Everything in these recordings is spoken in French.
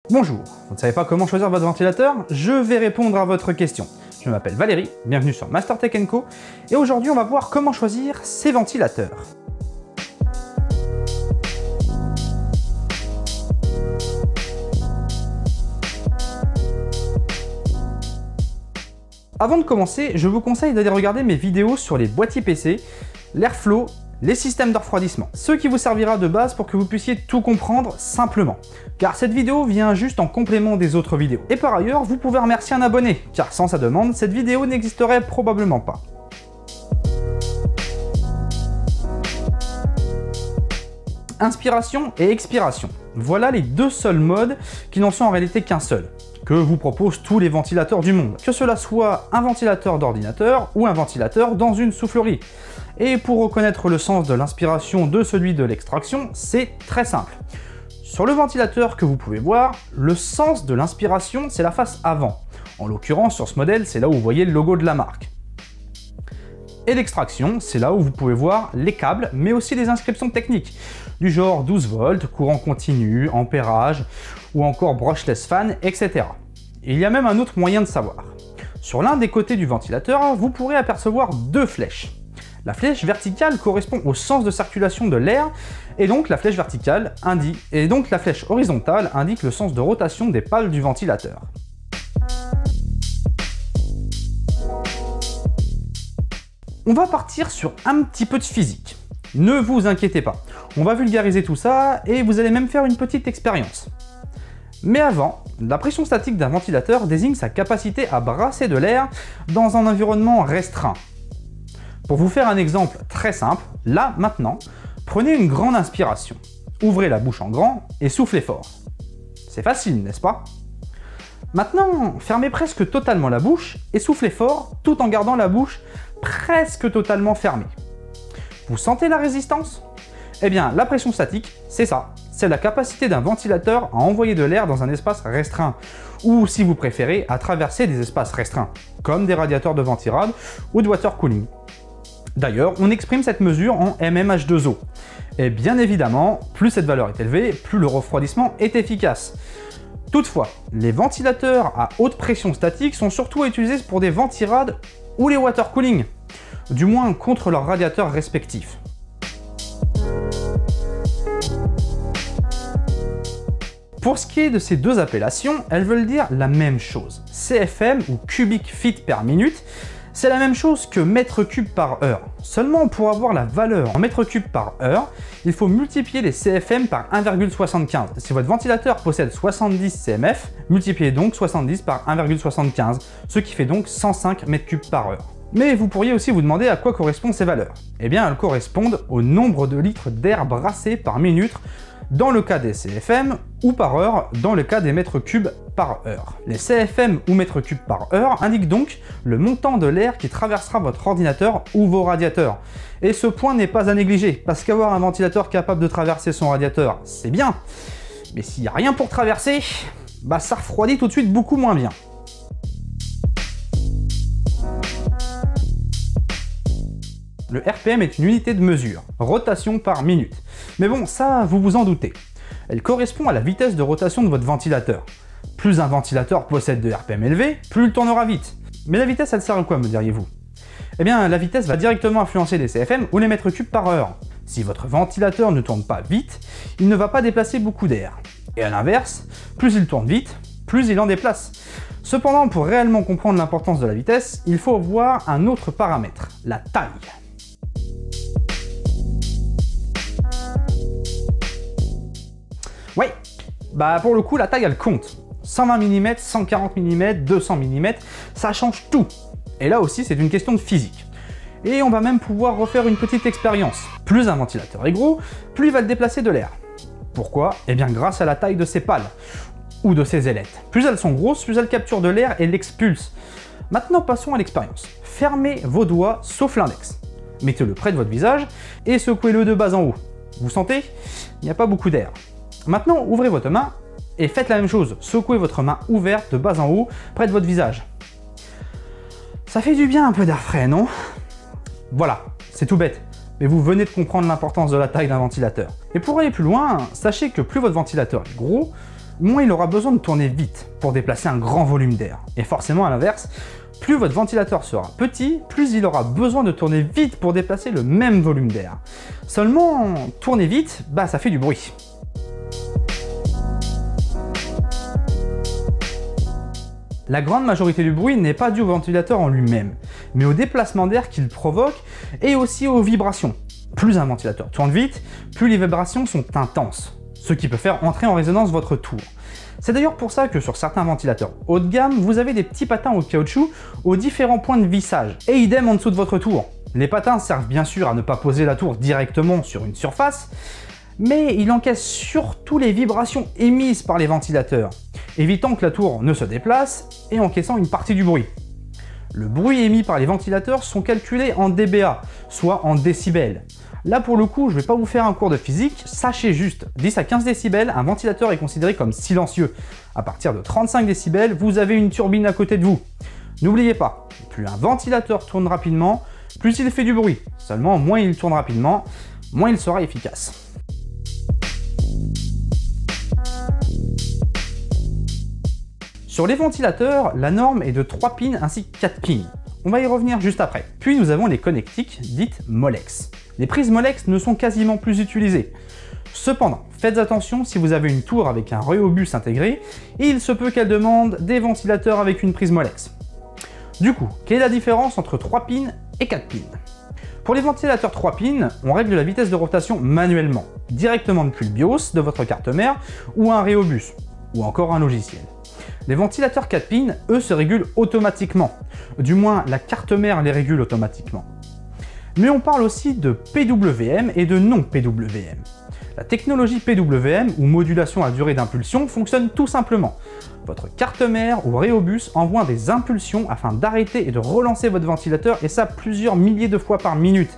Bonjour, vous ne savez pas comment choisir votre ventilateur? Je vais répondre à votre question. Je m'appelle Valérie, bienvenue sur Master Tech & Co et aujourd'hui on va voir comment choisir ces ventilateurs. Avant de commencer, je vous conseille d'aller regarder mes vidéos sur les boîtiers PC, l'airflow, les systèmes de refroidissement, ce qui vous servira de base pour que vous puissiez tout comprendre simplement, car cette vidéo vient juste en complément des autres vidéos. Et par ailleurs, vous pouvez remercier un abonné, car sans sa demande, cette vidéo n'existerait probablement pas. Inspiration et expiration, voilà les deux seuls modes qui n'en sont en réalité qu'un seul, que vous proposent tous les ventilateurs du monde, que cela soit un ventilateur d'ordinateur ou un ventilateur dans une soufflerie. Et pour reconnaître le sens de l'inspiration de celui de l'extraction, c'est très simple. Sur le ventilateur que vous pouvez voir, le sens de l'inspiration, c'est la face avant. En l'occurrence, sur ce modèle, c'est là où vous voyez le logo de la marque. Et l'extraction, c'est là où vous pouvez voir les câbles, mais aussi les inscriptions techniques, du genre 12 volts, courant continu, ampérage, ou encore brushless fan, etc. Et il y a même un autre moyen de savoir. Sur l'un des côtés du ventilateur, vous pourrez apercevoir deux flèches. La flèche verticale correspond au sens de circulation de l'air, et donc la flèche horizontale indique le sens de rotation des pales du ventilateur. On va partir sur un petit peu de physique. Ne vous inquiétez pas, on va vulgariser tout ça et vous allez même faire une petite expérience. Mais avant, la pression statique d'un ventilateur désigne sa capacité à brasser de l'air dans un environnement restreint. Pour vous faire un exemple très simple, là, maintenant, prenez une grande inspiration. Ouvrez la bouche en grand et soufflez fort. C'est facile, n'est-ce pas? Maintenant, fermez presque totalement la bouche et soufflez fort tout en gardant la bouche presque totalement fermée. Vous sentez la résistance? Eh bien, la pression statique, c'est ça. C'est la capacité d'un ventilateur à envoyer de l'air dans un espace restreint, ou si vous préférez, à traverser des espaces restreints, comme des radiateurs de ventirad ou de water cooling. D'ailleurs, on exprime cette mesure en mmH2O. Et bien évidemment, plus cette valeur est élevée, plus le refroidissement est efficace. Toutefois, les ventilateurs à haute pression statique sont surtout utilisés pour des ventirades ou les water cooling, du moins contre leurs radiateurs respectifs. Pour ce qui est de ces deux appellations, elles veulent dire la même chose. CFM ou cubic feet per minute, c'est la même chose que mètre cube par heure. Seulement pour avoir la valeur en mètre cube par heure, il faut multiplier les CFM par 1,75. Si votre ventilateur possède 70 CMF, multipliez donc 70 par 1,75, ce qui fait donc 105 mètres cubes par heure. Mais vous pourriez aussi vous demander à quoi correspondent ces valeurs. Eh bien, elles correspondent au nombre de litres d'air brassé par minute dans le cas des CFM ou par heure dans le cas des mètres cubes par heure. Les CFM ou mètres cubes par heure indiquent donc le montant de l'air qui traversera votre ordinateur ou vos radiateurs. Et ce point n'est pas à négliger, parce qu'avoir un ventilateur capable de traverser son radiateur, c'est bien, mais s'il n'y a rien pour traverser, bah ça refroidit tout de suite beaucoup moins bien. Le RPM est une unité de mesure, rotation par minute. Mais bon, ça, vous vous en doutez. Elle correspond à la vitesse de rotation de votre ventilateur. Plus un ventilateur possède de RPM élevé, plus il tournera vite. Mais la vitesse, elle sert à quoi, me diriez-vous? Eh bien, la vitesse va directement influencer les CFM ou les mètres cubes par heure. Si votre ventilateur ne tourne pas vite, il ne va pas déplacer beaucoup d'air. Et à l'inverse, plus il tourne vite, plus il en déplace. Cependant, pour réellement comprendre l'importance de la vitesse, il faut voir un autre paramètre, la taille. Oui, bah pour le coup, la taille elle compte. 120 mm, 140 mm, 200 mm, ça change tout. Et là aussi, c'est une question de physique. Et on va même pouvoir refaire une petite expérience. Plus un ventilateur est gros, plus il va déplacer de l'air. Pourquoi? Eh bien grâce à la taille de ses pales, ou de ses ailettes. Plus elles sont grosses, plus elles capturent de l'air et l'expulsent. Maintenant, passons à l'expérience. Fermez vos doigts, sauf l'index. Mettez-le près de votre visage et secouez-le de bas en haut. Vous sentez? Il n'y a pas beaucoup d'air. Maintenant, ouvrez votre main et faites la même chose. Secouez votre main ouverte de bas en haut, près de votre visage. Ça fait du bien un peu d'air frais, non? Voilà, c'est tout bête. Mais vous venez de comprendre l'importance de la taille d'un ventilateur. Et pour aller plus loin, sachez que plus votre ventilateur est gros, moins il aura besoin de tourner vite pour déplacer un grand volume d'air. Et forcément à l'inverse, plus votre ventilateur sera petit, plus il aura besoin de tourner vite pour déplacer le même volume d'air. Seulement, tourner vite, ça fait du bruit. La grande majorité du bruit n'est pas dû au ventilateur en lui-même, mais au déplacement d'air qu'il provoque et aussi aux vibrations. Plus un ventilateur tourne vite, plus les vibrations sont intenses, ce qui peut faire entrer en résonance votre tour. C'est d'ailleurs pour ça que sur certains ventilateurs haut de gamme, vous avez des petits patins au caoutchouc aux différents points de vissage, et idem en dessous de votre tour. Les patins servent bien sûr à ne pas poser la tour directement sur une surface, mais il encaisse surtout les vibrations émises par les ventilateurs, évitant que la tour ne se déplace et encaissant une partie du bruit. Le bruit émis par les ventilateurs sont calculés en dBA, soit en décibels. Là pour le coup, je ne vais pas vous faire un cours de physique, sachez juste, 10 à 15 décibels, un ventilateur est considéré comme silencieux. À partir de 35 décibels, vous avez une turbine à côté de vous. N'oubliez pas, plus un ventilateur tourne rapidement, plus il fait du bruit. Seulement, moins il tourne rapidement, moins il sera efficace. Sur les ventilateurs, la norme est de 3 pins ainsi que 4 pins. On va y revenir juste après. Puis nous avons les connectiques, dites Molex. Les prises Molex ne sont quasiment plus utilisées. Cependant, faites attention si vous avez une tour avec un Rheobus intégré, et il se peut qu'elle demande des ventilateurs avec une prise Molex. Du coup, quelle est la différence entre 3 pins et 4 pins? Pour les ventilateurs 3 pins, on règle la vitesse de rotation manuellement, directement depuis le BIOS de votre carte mère ou un Rheobus, ou encore un logiciel. Les ventilateurs 4 pins, eux, se régulent automatiquement. Du moins, la carte mère les régule automatiquement. Mais on parle aussi de PWM et de non-PWM. La technologie PWM, ou modulation à durée d'impulsion, fonctionne tout simplement. Votre carte mère ou Rheobus envoie des impulsions afin d'arrêter et de relancer votre ventilateur, et ça plusieurs milliers de fois par minute.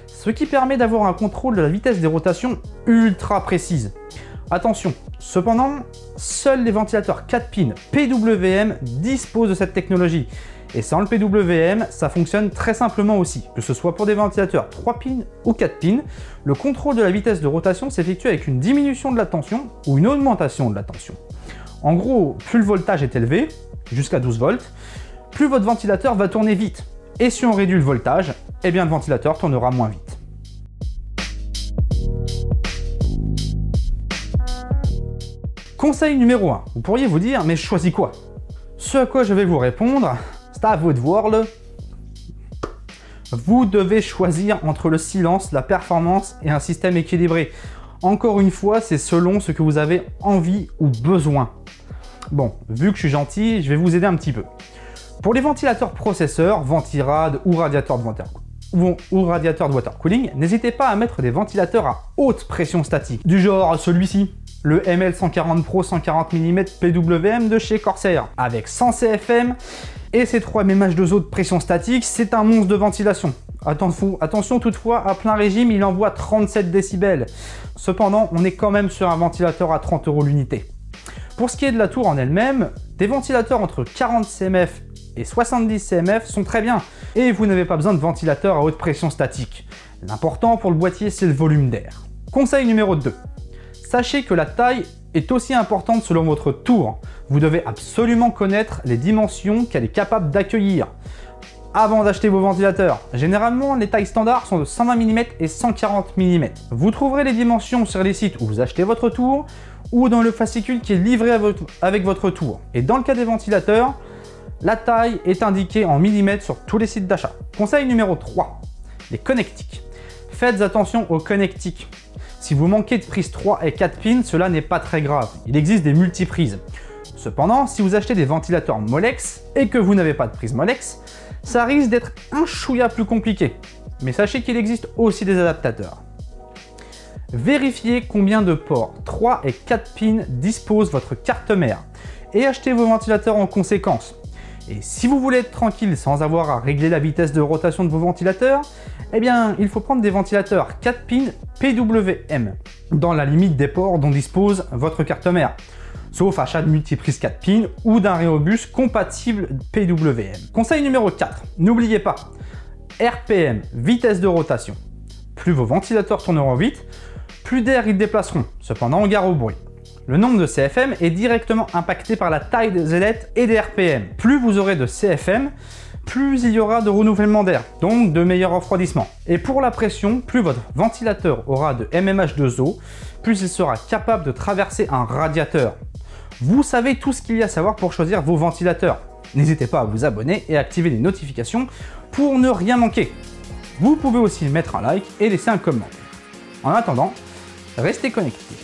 Ce qui permet d'avoir un contrôle de la vitesse des rotations ultra précise. Attention, cependant, seuls les ventilateurs 4 pins PWM disposent de cette technologie. Et sans le PWM, ça fonctionne très simplement aussi. Que ce soit pour des ventilateurs 3 pins ou 4 pins, le contrôle de la vitesse de rotation s'effectue avec une diminution de la tension ou une augmentation de la tension. En gros, plus le voltage est élevé, jusqu'à 12 volts, plus votre ventilateur va tourner vite. Et si on réduit le voltage, eh bien le ventilateur tournera moins vite. Conseil numéro 1, vous pourriez vous dire, mais je choisis quoi? Ce à quoi je vais vous répondre, c'est à vous de voir le... Vous devez choisir entre le silence, la performance et un système équilibré. Encore une fois, c'est selon ce que vous avez envie ou besoin. Bon, vu que je suis gentil, je vais vous aider un petit peu. Pour les ventilateurs processeurs, Ventirad ou radiateurs de water cooling, n'hésitez pas à mettre des ventilateurs à haute pression statique, du genre celui-ci. Le ML140 Pro 140 mm PWM de chez Corsair, avec 100 CFM et ses 3 mmH2O de pression statique, c'est un monstre de ventilation. Attention toutefois, à plein régime, il envoie 37 décibels. Cependant, on est quand même sur un ventilateur à 30 € l'unité. Pour ce qui est de la tour en elle-même, des ventilateurs entre 40 cmF et 70 cmF sont très bien, et vous n'avez pas besoin de ventilateur à haute pression statique. L'important pour le boîtier, c'est le volume d'air. Conseil numéro 2. Sachez que la taille est aussi importante selon votre tour. Vous devez absolument connaître les dimensions qu'elle est capable d'accueillir avant d'acheter vos ventilateurs. Généralement, les tailles standards sont de 120 mm et 140 mm. Vous trouverez les dimensions sur les sites où vous achetez votre tour ou dans le fascicule qui est livré avec votre tour. Et dans le cas des ventilateurs, la taille est indiquée en millimètres sur tous les sites d'achat. Conseil numéro 3, les connectiques. Faites attention aux connectiques. Si vous manquez de prise 3 et 4 pins, cela n'est pas très grave. Il existe des multiprises. Cependant, si vous achetez des ventilateurs Molex et que vous n'avez pas de prise Molex, ça risque d'être un chouïa plus compliqué. Mais sachez qu'il existe aussi des adaptateurs. Vérifiez combien de ports 3 et 4 pins dispose votre carte mère et achetez vos ventilateurs en conséquence. Et si vous voulez être tranquille sans avoir à régler la vitesse de rotation de vos ventilateurs, eh bien, il faut prendre des ventilateurs 4 pins PWM, dans la limite des ports dont dispose votre carte mère, sauf achat de multiprise 4 pins ou d'un Rheobus compatible PWM. Conseil numéro 4, n'oubliez pas, RPM, vitesse de rotation. Plus vos ventilateurs tourneront vite, plus d'air ils déplaceront, cependant gare au bruit. Le nombre de CFM est directement impacté par la taille des ailettes et des RPM. Plus vous aurez de CFM, plus il y aura de renouvellement d'air, donc de meilleur refroidissement. Et pour la pression, plus votre ventilateur aura de MMH2O, plus il sera capable de traverser un radiateur. Vous savez tout ce qu'il y a à savoir pour choisir vos ventilateurs. N'hésitez pas à vous abonner et à activer les notifications pour ne rien manquer. Vous pouvez aussi mettre un like et laisser un commentaire. En attendant, restez connectés.